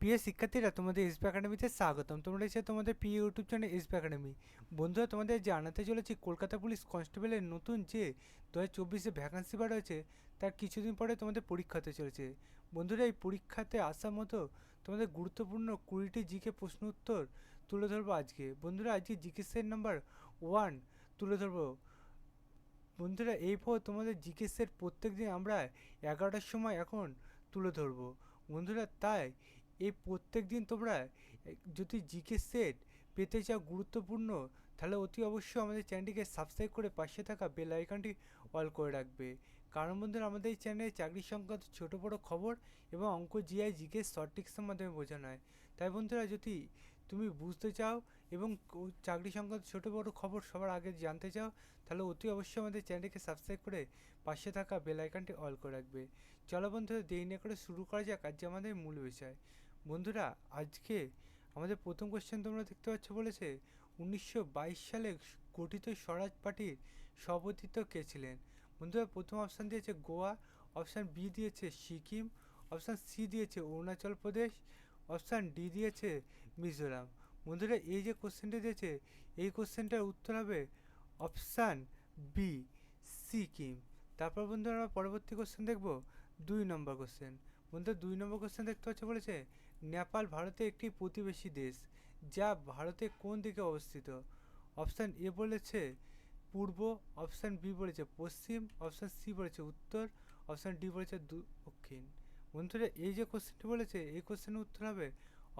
প্রিয় শিক্ষার্থীরা, তোমাদের এসবি একাডেমিতে স্বাগতম। তোমরা এসে তোমাদের প্রিয় ইউটিউব চ্যানেল এসবি একাডেমি। বন্ধুরা, তোমাদের জানাতে চলেছি কলকাতা পুলিশ কনস্টেবলের নতুন যে 2024-এ ভ্যাকান্সি বার হয়েছে, তার কিছুদিন পরে তোমাদের পরীক্ষা হতে চলেছে। বন্ধুরা, এই পরীক্ষাতে আসা মতো তোমাদের গুরুত্বপূর্ণ 20টি জিকে প্রশ্ন উত্তর তুলে ধরবো আজকে। বন্ধুরা, আজকে জিকে সেট নাম্বার 1 তুলে ধরবো। বন্ধুরা, এরপর তোমাদের জিকে সেট প্রত্যেক দিন আমরা 11টার সময় এখন তুলে ধরবো। বন্ধুরা, তাই এই প্রত্যেক দিন তোমরা যদি জিকে সেট পেতে চাও গুরুত্বপূর্ণ, তাহলে অতি অবশ্যই আমাদের চ্যানেলটিকে সাবস্ক্রাইব করে পাশে থাকা বেল আইকনটি অল করে রাখবে। কারণ বন্ধুরা, আমাদের এই চ্যানেলে চাকরি সংক্রান্ত ছোটো বড়ো খবর এবং অঙ্ক জিআই জিকে শর্ট ট্রিক্সের মাধ্যমে বোঝানো হয়। তাই বন্ধুরা, যদি তুমি বুঝতে চাও এবং চাকরি সংক্রান্ত ছোটো বড়ো খবর সবার আগে জানতে চাও, তাহলে অতি অবশ্যই আমাদের চ্যানেলটিকে সাবস্ক্রাইব করে পাশে থাকা বেল আইকনটি অল করে রাখবে। চলো বন্ধুরা, দেরি না করে শুরু করা যাক আজকে আমাদের মূল বিষয়। বন্ধুরা, আজকে আমাদের প্রথম কোশ্চেন তোমরা দেখতে পাচ্ছ, বলেছে 1922 সালে গঠিত স্বরাজ পার্টির সভাপতিত্ব কে ছিলেন? বন্ধুরা, প্রথম অপশান দিয়েছে গোয়া, অপশান বি দিয়েছে সিকিম, অপশান সি দিয়েছে অরুণাচল প্রদেশ, অপশান ডি দিয়েছে মিজোরাম। বন্ধুরা, এই যে কোশ্চেনটি দিয়েছে, এই কোশ্চেনটার উত্তর হবে অপশান বি সিকিম। তারপর বন্ধুরা, আমরা পরবর্তী কোশ্চেন দেখব 2 নম্বর কোশ্চেন। বন্ধুরা, 2 নম্বর কোশ্চেন দেখতে পাচ্ছ, বলেছে নেপাল ভারতের একটি প্রতিবেশী দেশ, যা ভারতের কোন দিকে অবস্থিত? অপশান এ বলেছে পূর্ব, অপশান বি বলেছে পশ্চিম, অপশান সি বলেছে উত্তর, অপশান ডি বলেছে দক্ষিণ। বন্ধুরা, এই যে কোশ্চেনটি বলেছে, এই কোশ্চেনের উত্তর হবে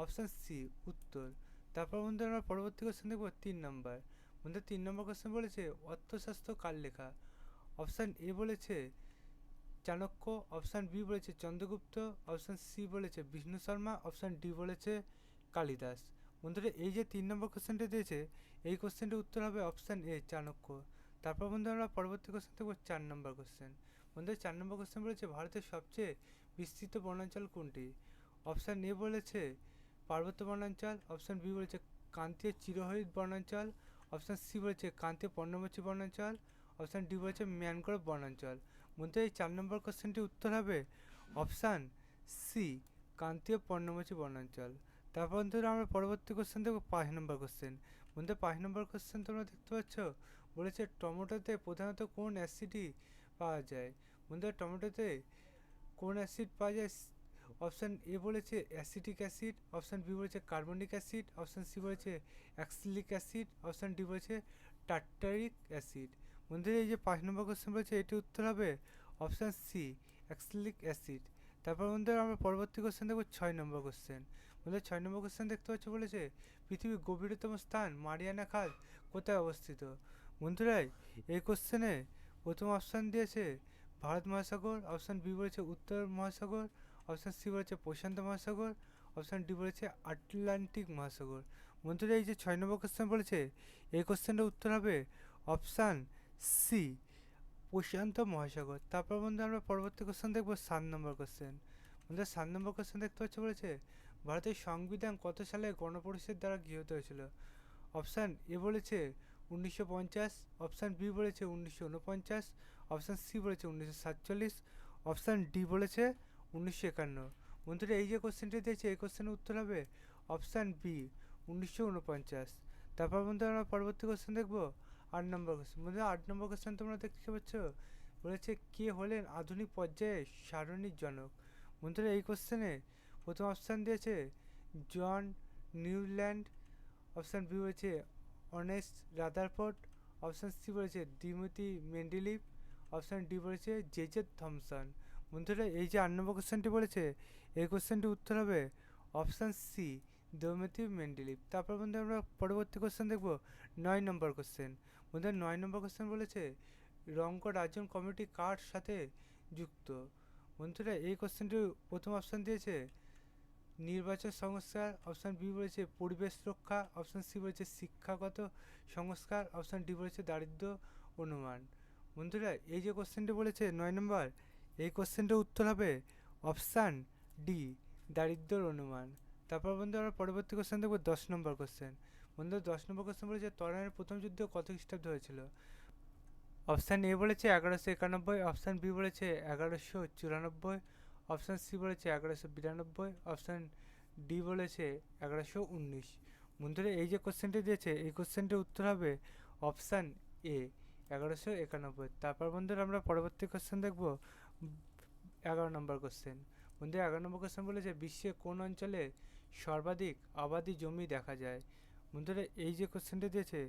অপশান সি উত্তর। তারপর বন্ধুরা, আমরা পরবর্তী কোশ্চেন দেখব 3 নম্বর। বন্ধুরা, 3 নম্বর কোশ্চেন বলেছে অর্থশাস্ত্র কার লেখা? অপশান এ বলেছে চাণক্য, অপশান বি বলেছে চন্দ্রগুপ্ত, অপশান সি বলেছে বিষ্ণু শর্মা, অপশান ডি বলেছে কালিদাস। বন্ধুরা, এই যে 3 নম্বর কোশ্চেনটি দিয়েছে, এই কোশ্চেনটির উত্তর হবে অপশান এ চাণক্য। তারপর বন্ধু, আমরা পরবর্তী কোশ্চেন দেখব 4 নম্বর কোশ্চেন। বন্ধুরা, 4 নম্বর কোশ্চেন বলেছে ভারতের সবচেয়ে বিস্তৃত বনাঞ্চল কোনটি? অপশান এ বলেছে পার্বত্য বনাঞ্চল, অপশান বি বলেছে ক্রান্তীয় চিরহরিৎ বনাঞ্চল, অপশান সি বলেছে ক্রান্তীয় পর্ণমোচী বনাঞ্চল, অপশান ডি বলেছে ম্যানগ্রোভ বনাঞ্চল। বন্ধু, এই 4 নম্বর কোশ্চেনটির উত্তর হবে অপশান সি ক্রান্তীয় পর্ণমোচী বনাঞ্চল। তারপর বন্ধুরা, আমরা পরবর্তী কোশ্চেন দেখবো 5 নম্বর কোশ্চেন। বন্ধু, 5 নম্বর কোশ্চেন তোমরা দেখতে পাচ্ছ, বলেছে টমেটোতে প্রধানত কোন অ্যাসিডই পাওয়া যায়? বন্ধুরা, টমেটোতে কোন অ্যাসিড পাওয়া যায়? অপশান এ বলেছে অ্যাসিটিক অ্যাসিড, অপশান বি বলেছে কার্বনিক অ্যাসিড, অপশান সি বলেছে অ্যাক্সিলিক অ্যাসিড, অপশান ডি বলেছে টার্টারিক অ্যাসিড। বন্ধুরা, এই যে 5 নম্বর কোশ্চেন বলেছে, এটি উত্তর হবে অপশান সি অ্যাক্সিলিক অ্যাসিড। তারপর বন্ধুরা, আমরা পরবর্তী কোশ্চেন দেখব 6 নম্বর কোশ্চেন। বন্ধুরা, 6 নম্বর কোশ্চেন দেখতে পাচ্ছ, বলেছে পৃথিবীর গভীরতম স্থান মারিয়ানা খাদ কোথায় অবস্থিত? বন্ধুরা, এই কোশ্চেনে প্রথম অপশান দিয়েছে ভারত মহাসাগর, অপশান বি বলেছে উত্তর মহাসাগর, অপশান সি বলেছে প্রশান্ত মহাসাগর, অপশান ডি বলেছে আটলান্টিক মহাসাগর। বন্ধুরা, এই যে 6 নম্বর কোশ্চেন বলেছে, এই কোশ্চেনটার উত্তর হবে অপশান সি প্রশান্ত মহাসাগর। তারপর বন্ধু, আমরা পরবর্তী কোশ্চেন দেখবো 7 নম্বর কোশ্চেন। বন্ধু, 7 নম্বর কোশ্চেন দেখতে পাচ্ছ, বলেছে ভারতের সংবিধান কত সালে গণপরিষদ দ্বারা গৃহীত হয়েছিল? অপশান এ বলেছে 1950, অপশান বি বলেছে 1949, অপশান সি বলেছে 1947, অপশান ডি বলেছে 1951। বন্ধুরা, এই যে কোশ্চেনটি দিয়েছে, এই কোশ্চেনের উত্তর হবে অপশান বি 1949। তারপর বন্ধু, আমরা পরবর্তী কোশ্চেন দেখবো 8 নম্বর কোশ্চেন। বন্ধুরা, 8 নম্বর কোশ্চেন তোমরা দেখতে পাচ্ছ, বলেছে কে হলেন আধুনিক পর্যায়ে সারণীর জনক? বন্ধুরা, এই কোশ্চেনে প্রথম অপশান দিয়েছে জন নিউল্যান্ড, অপশান বি বলেছে অনেস্ট রাদারফোর্ড, অপশান সি বলেছে ডিমিত্রি মেন্ডেলিভ, অপশান ডি বলেছে জেজে থমসন। বন্ধুরা, এই যে 8 নম্বর কোশ্চেনটি বলেছে, এই কোশ্চেনটির উত্তর হবে অপশান সি ডিমিত্রি মেন্ডেলিভ। তারপর বন্ধু, আমরা পরবর্তী কোশ্চেন দেখব 9 নম্বর কোশ্চেন। বন্ধুরা, 9 নম্বর কোশ্চেন বলেছে রঙ্গ রাজন কমিটি কার সাথে যুক্ত? বন্ধুরা, এই কোশ্চেনটির প্রথম অপশান দিয়েছে নির্বাচন সংস্কার, অপশান বি বলেছে পরিবেশ রক্ষা, অপশান সি বলেছে শিক্ষাগত সংস্কার, অপশান ডি বলেছে দারিদ্র অনুমান। বন্ধুরা, এই যে কোশ্চেনটি বলেছে 9 নম্বর, এই কোশ্চেনটির উত্তর হবে অপশান ডি দারিদ্র অনুমান। তারপর বন্ধু, আমরা পরবর্তী কোশ্চেন দেখবো 10 নম্বর কোশ্চেন। বন্ধু, 10 নম্বর কোশ্চেন বলেছে তরাইনের প্রথম যুদ্ধ কত খ্রিস্টাব্দে হয়েছিল? অপশান এ বলেছে 1191, অপশান বি বলেছে 1194, অপশান সি বলেছে 1192, অপশান ডি বলেছে 1119। বন্ধুরা এই যে কোশ্চেনটি দিয়েছে এই কোশ্চেনটির উত্তর হবে অপশান এ 1191। তারপর বন্ধুরা আমরা পরবর্তী কোশ্চেন দেখব 11 নম্বর কোশ্চেন। বন্ধুরা 11 নম্বর কোশ্চেন বলেছে বিশ্বে কোন অঞ্চলে সর্বাধিক আবাদি জমি দেখা যায়। বন্ধুরা এই যে কোশ্চেনটি দিয়েছে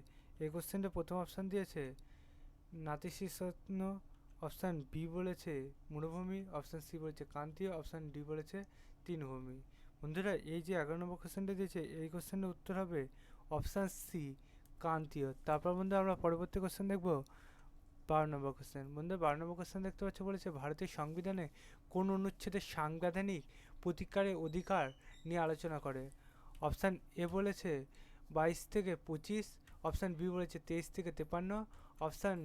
এই কোশ্চেনটা প্রথম অপশান দিয়েছে নাতিশীতোষ্ণ, অপশান বি বলেছে মরুভূমি, অপশান সি বলেছে ক্রান্তীয়, অপশান ডি বলেছে তৃণভূমি। বন্ধুরা এই যে 11 নম্বর কোশ্চেনটা দিয়েছে এই কোশ্চেনের উত্তর হবে অপশান সি ক্রান্তীয়। তারপর বন্ধু আমরা পরবর্তী কোশ্চেন দেখব 12 নম্বর কোশ্চেন। বন্ধু 12 নম্বর কোশ্চেন দেখতে পাচ্ছ বলেছে ভারতীয় সংবিধানে কোন অনুচ্ছেদে সাংবিধানিক প্রতিকারের অধিকার নিয়ে আলোচনা করে। অপশান এ বলেছে 22 থেকে 25, অপশান বি বলেছে 23 থেকে 53, অপশান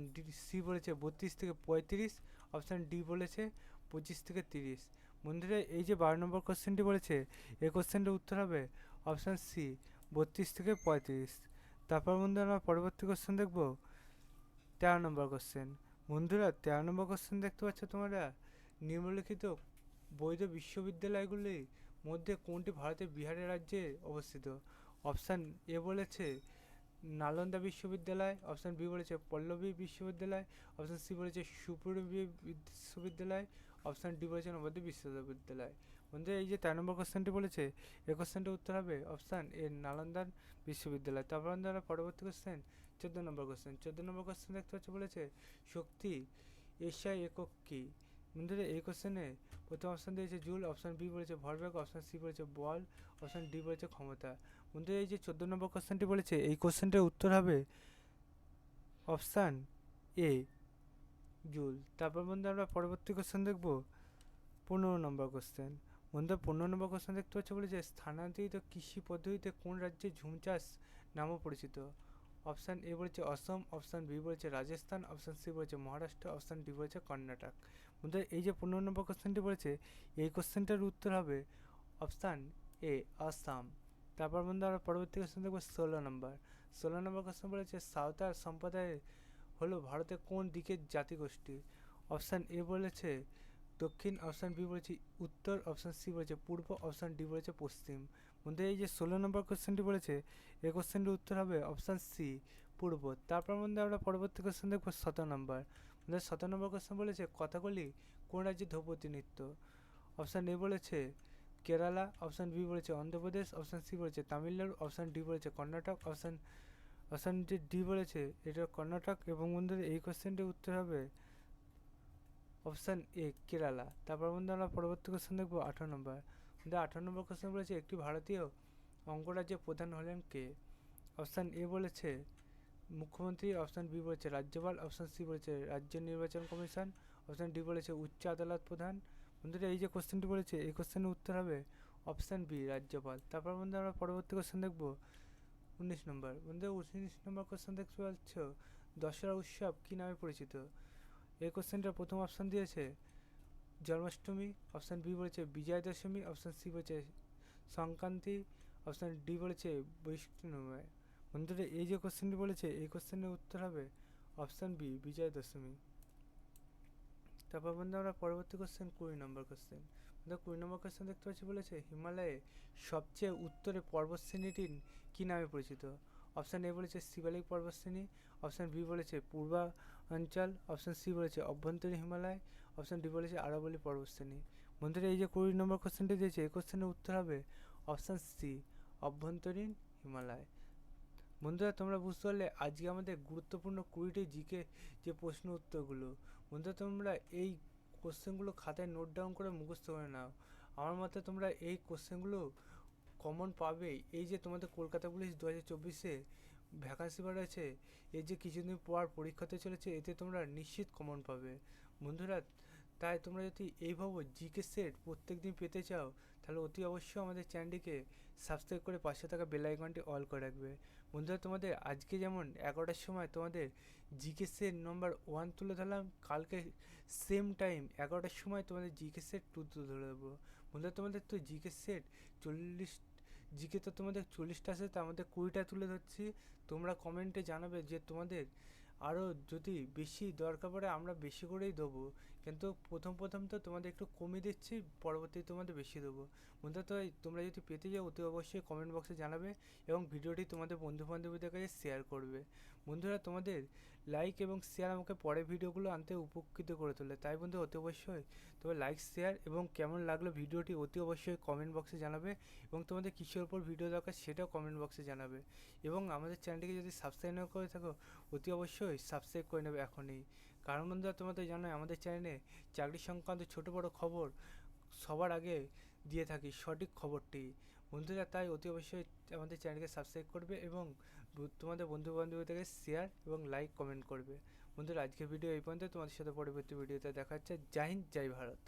সি বলেছে 32 থেকে 35, অপশান ডি বলেছে 25 থেকে 30। বন্ধুরা এই যে 12 নম্বর কোশ্চেনটি বলেছে এই কোশ্চেনটির উত্তর হবে অপশান সি 32 থেকে 35। তারপর বন্ধু আমরা পরবর্তী কোশ্চেন দেখব 13 নম্বর কোশ্চেন। বন্ধুরা 13 নম্বর কোশ্চেন দেখতে পাচ্ছ তোমরা নিম্নলিখিত বৈধ বিশ্ববিদ্যালয়গুলির মধ্যে কোনটি ভারতের বিহারের রাজ্যে অবস্থিত। অপশান এ বলেছে নালন্দা বিশ্ববিদ্যালয়, অপশান বি বলেছে পল্লবী বিশ্ববিদ্যালয়, অপশান সি বলেছে সুপুরবী বিশ্ববিদ্যালয়, অপশান ডি বলেছে নবদ্বীপ বিশ্ববিদ্যালয়। বন্ধু এই যে 13 নম্বর কোশ্চেনটি বলেছে এই কোশ্চেনটির উত্তর হবে অপশান এ নালন্দার বিশ্ববিদ্যালয়। তারপর আমরা পরবর্তী কোশ্চেন 14 নম্বর কোশ্চেন। 14 নম্বর কোশ্চেন দেখতে পাচ্ছি বলেছে শক্তি এশিয়ায় একক কী। বন্ধুরা এই কোশ্চেনে প্রথম অপশান দিয়েছে জুল, অপশান বি বলেছে ভরবেগ, অপশান সি বলেছে বল, অপশান ডি বলেছে ক্ষমতা। বন্ধু এই যে 14 নম্বর কোশ্চেনটি বলেছে এই কোশ্চেনটির উত্তর হবে অপশান এ জুল। তারপর বন্ধু আমরা পরবর্তী কোশ্চেন দেখব 15 নম্বর কোশ্চেন। বন্ধু 15 নম্বর কোশ্চেন দেখতে পাচ্ছ বলেছে স্থানান্তরিত কৃষি পদ্ধতিতে কোন রাজ্যে ঝুম চাষ নামও পরিচিত। অপশান এ বলেছে অসম, অপশান বি বলেছে রাজস্থান, অপশান সি বলেছে মহারাষ্ট্র, অপশান ডি বলেছে কর্ণাটক। বন্ধু এই যে 15 নম্বর কোশ্চেনটি বলেছে এই কোশ্চেনটার উত্তর হবে অপশান এ আসাম। তারপর বন্ধু আমরা পরবর্তী কোশ্চেন দেখবো 16 নম্বর। 16 নম্বর কোশ্চেন বলেছে সাঁওতাল সম্প্রদায় হলো ভারতের কোন দিকের জাতিগোষ্ঠী। অপশান এ বলেছে দক্ষিণ, অপশান বি বলেছে উত্তর, অপশান সি বলেছে পূর্ব, অপশান ডি বলেছে পশ্চিম। বন্ধু এই যে 16 নম্বর কোশ্চেনটি বলেছে এই কোশ্চেনটির উত্তর হবে অপশান সি পূর্ব। তারপর মধ্যে আমরা পরবর্তী কোশ্চেন দেখবো 17 নম্বর। 17 নম্বর কোশ্চেন বলেছে কথাকলি কোন রাজ্যের ধ্রুপদী নৃত্য। অপশান এ বলেছে কেরালা, অপশান বি বলেছে অন্ধ্রপ্রদেশ, অপশান সি বলেছে তামিলনাড়ু, অপশান ডি বলেছে কর্ণাটক, অপশান ডি বলেছে এটা কর্ণাটক। এবং বন্ধুদের এই কোশ্চেনটির উত্তর হবে অপশান এ কেরালা। তারপর বন্ধু আমরা পরবর্তী কোশ্চেন দেখবো 18 নম্বর। 18 নম্বর কোশ্চেন বলেছে একটি ভারতীয় অঙ্গরাজ্যের প্রধান হলেন কে। অপশান এ বলেছে মুখ্যমন্ত্রী, অপশান বি বলেছে রাজ্যপাল, অপশান সি বলেছে রাজ্য নির্বাচন কমিশন, অপশান ডি বলেছে উচ্চ আদালত প্রধান। বন্ধুরা এই যে কোশ্চেনটি বলেছে এই কোশ্চেনের উত্তর হবে অপশান বি রাজ্যপাল। তারপর বন্ধু আমরা পরবর্তী কোশ্চেন দেখবো 19 নম্বর। বন্ধু 19 নম্বর কোশ্চেন দেখতে পাচ্ছ দশহরা উৎসব কী নামে পরিচিত। এই কোশ্চেনটার প্রথম অপশান দিয়েছে জন্মাষ্টমী, অপশান বি বলেছে বিজয়া দশমী, অপশান সি বলেছে সংক্রান্তি, অপশান ডি বলেছে বৈষ্ণব। বন্ধুরা এই যে কোশ্চেনটি বলেছে এই কোশ্চেনের উত্তর হবে অপশান বি বিজয়া দশমী। তারপর বন্ধু আমরা পরবর্তী কোশ্চেন 20 নম্বর কোশ্চেন। 20 নম্বর কোশ্চেন দেখতে পাচ্ছি বলেছে হিমালয়ে সবচেয়ে উত্তরে পর্বতশ্রেণীটি কী নামে পরিচিত। অপশান এ বলেছে শিবালিক পর্বতশ্রেণী, অপশান বি বলেছে পূর্বাঞ্চল, অপশান সি বলেছে অভ্যন্তরীণ হিমালয়, অপশান ডি বলেছে আরাবল্লী পর্বতশ্রেণী। বন্ধুরা এই যে 20 নম্বর কোশ্চেনটি দিয়েছে এই কোশ্চেনের উত্তর হবে অপশান সি অভ্যন্তরীণ হিমালয়। বন্ধুরা তোমরা বুঝতে পারলে আজকে আমাদের গুরুত্বপূর্ণ 20টি জিকে যে প্রশ্ন উত্তরগুলো। বন্ধুরা তোমরা এই কোশ্চেনগুলো খাতায় নোট ডাউন করে মুখস্থ করে নাও। আমার মতে তোমরা এই কোশ্চেনগুলো কমন পাবেই। এই যে তোমাদের কলকাতা পুলিশ 2024-এ ভ্যাকান্সি বেরোচ্ছে, এই যে কিছুদিন পর পরীক্ষাতে চলেছে, এতে তোমরা নিশ্চিত কমন পাবে। বন্ধুরা তাই তোমরা যদি এইভাবে জিকে সেট প্রত্যেক দিন পেতে চাও তাহলে অতি অবশ্যই আমাদের চ্যানেলটিকে সাবস্ক্রাইব করে পাশে থাকা বেল আইকনটি অল করে রাখবে। বন্ধুরা তোমাদের আজকে যেমন 11টার সময় তোমাদের জিকে সেট নম্বর 1 তুলে ধরলাম, কালকে সেম টাইম 11টার সময় তোমাদের জিকে সেট 2 তুলে ধরে দেবো। বন্ধুরা তোমাদের তো জিকে সেট 40 জিকে তো তোমাদের 40টা আছে, তার মধ্যে 20টা তুলে ধরছি। তোমরা কমেন্টে জানাবে যে তোমাদের আরও যদি বেশি দরকার পড়ে আমরা বেশি করেই দেবো, কিন্তু প্রথম তো তোমাদের একটু কমই দিচ্ছি, পরবর্তীতে তোমাদের বেশি দেবো। বন্ধুরা তো তোমরা যদি পেতে যাও অতি অবশ্যই কমেন্ট বক্সে জানাবে এবং ভিডিওটি তোমাদের বন্ধু বান্ধবীদের কাছে শেয়ার করবে। বন্ধুরা তোমাদের লাইক এবং শেয়ার আমাকে পরের ভিডিওগুলো আনতে উপকৃত করে তোলে, তাই বন্ধু অতি অবশ্যই তবে লাইক শেয়ার এবং কেমন লাগলো ভিডিওটি অতি অবশ্যই কমেন্ট বক্সে জানাবে এবং তোমাদের কিসের ওপর ভিডিও দরকার সেটাও কমেন্ট বক্সে জানাবে। এবং আমাদের চ্যানেলটিকে যদি সাবস্ক্রাইব না করে থাকো অতি অবশ্যই সাবস্ক্রাইব করে নেবে এখনই। কারণ বন্ধুরা তোমাদের জানোই আমাদের চ্যানেলে চাকরি সংক্রান্ত ছোটো বড়ো খবর সবার আগে দিয়ে থাকি, সঠিক খবরটি। বন্ধুরা তাই অতি অবশ্যই আমাদের চ্যানেলকে সাবস্ক্রাইব করবে এবং তোমাদের বন্ধু বান্ধবীদেরকে শেয়ার এবং লাইক কমেন্ট করবে। বন্ধুরা আজকের ভিডিও এই পর্যন্ত, তোমাদের সাথে পরবর্তী ভিডিওতে দেখা হচ্ছে। জয় হিন্দ, জয় ভারত।